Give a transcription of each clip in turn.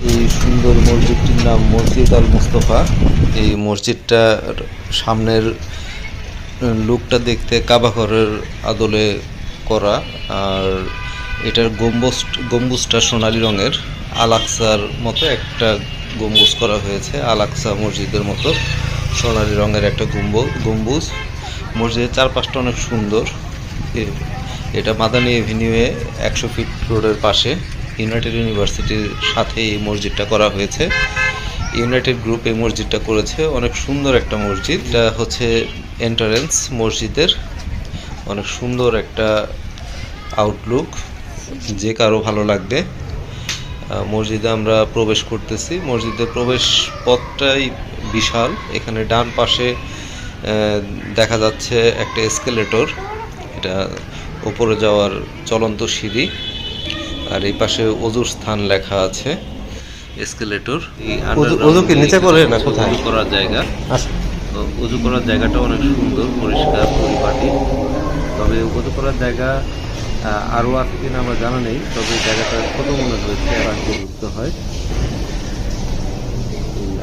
এই সুন্দর মসজিদটির নাম মসজিদ আল মুস্তফা। এই মসজিদটার সামনের লুকটা দেখতে কাবা ঘরের আদলে করা, আর এটার গম্বুজটা সোনালী রঙের। আল আকসার মতো একটা গম্বুজ করা হয়েছে, আল আকসা মসজিদের মতো সোনালী রঙের একটা গম্বুজ। মসজিদের চারপাশটা অনেক সুন্দর। এটা মাদানী এভিনিউয়ে 100 ফিট রোডের পাশে ইউনাইটেড ইউনিভার্সিটির সাথে এই মসজিদটা করা হয়েছে। ইউনাইটেড গ্রুপ এই মসজিদটা করেছে। অনেক সুন্দর একটা মসজিদ। এটা হচ্ছে এন্ট্রান্স মসজিদের, অনেক সুন্দর একটা আউটলুক, যে কারো ভালো লাগবে। মসজিদে আমরা প্রবেশ করতেছি। মসজিদের প্রবেশ পথটাই বিশাল। এখানে ডান পাশে দেখা যাচ্ছে একটা এসকেলেটর, এটা উপরে যাওয়ার চলন্ত সিঁড়ি, আর এই পাশে ওযুর স্থান লেখা আছে। এসকেলেটর ওযুকে নিচে করে না কোথায় ওযু করার জায়গা। তো ওযু করার জায়গাটা অনেক সুন্দর, পরিষ্কার পরিপাটি। তবে ওযু করার জায়গা আরও আছে কিনা আমার জানা নেই, তবে জায়গাটা ছোট মনে হয়েছে, আর আগে ঢুকতে হয়।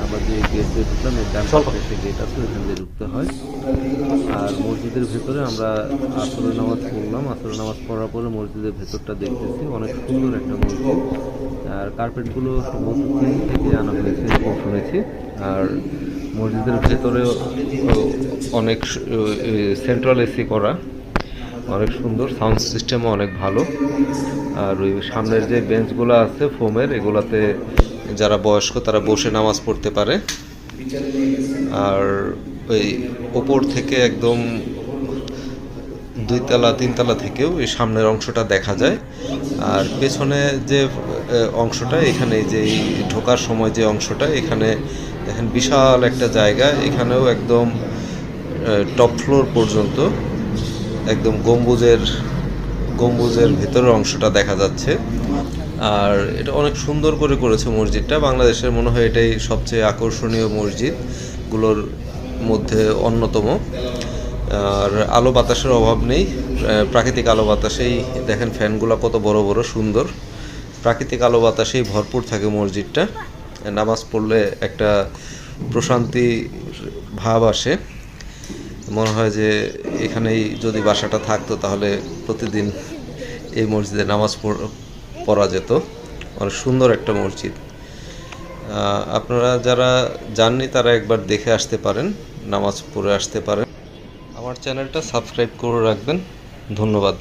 আমরা যে গেট দিয়ে ঢুকলাম, এই ডান পাশে একটা গেট আছে, ওইখান দিয়ে ঢুকতে হয়। আর মসজিদের ভেতরে আমরা আসরের নামাজ পড়লাম। আসরের নামাজ পড়ার পরে মসজিদের ভেতরটা দেখতেছি, অনেক সুন্দর একটা মসজিদ। আর কার্পেটগুলো সম্ভবত চীন থেকে আনা হয়েছে এরকম শুনেছি। আর মসজিদের ভেতরে অনেক সেন্ট্রাল এসি করা, অনেক সুন্দর। সাউন্ড সিস্টেমও অনেক ভালো। আর ওই সামনের যে বেঞ্চগুলো আছে ফোমের, এগুলাতে যারা বয়স্ক তারা বসে নামাজ পড়তে পারে। আর ওই ওপর থেকে একদম 2 তলা 3 তলা থেকেও এই সামনের অংশটা দেখা যায়। আর পেছনে যে অংশটা, এখানে যে ঢোকার সময় যে অংশটা, এখানে দেখেন বিশাল একটা জায়গা। এখানেও একদম টপ ফ্লোর পর্যন্ত একদম গম্বুজের ভেতরের অংশটা দেখা যাচ্ছে। আর এটা অনেক সুন্দর করে করেছে মসজিদটা। বাংলাদেশের মনে হয় এটাই সবচেয়ে আকর্ষণীয় মসজিদগুলোর মধ্যে অন্যতম। আর আলো বাতাসের অভাব নেই, প্রাকৃতিক আলো বাতাসেই দেখেন ফ্যানগুলো কত বড় বড় সুন্দর। প্রাকৃতিক আলো বাতাসেই ভরপুর থাকে মসজিদটা। নামাজ পড়লে একটা প্রশান্তি ভাব আসে, মনে হয় যে এখানেই যদি বাসাটা থাকতো তাহলে প্রতিদিন এই মসজিদে নামাজ পড়া যেত। অনেক সুন্দর একটা মসজিদ। আপনারা যারা যাননি তারা একবার দেখে আসতে পারেন, নামাজ পড়ে আসতে পারেন। আমার চ্যানেলটা সাবস্ক্রাইব করে রাখবেন। ধন্যবাদ।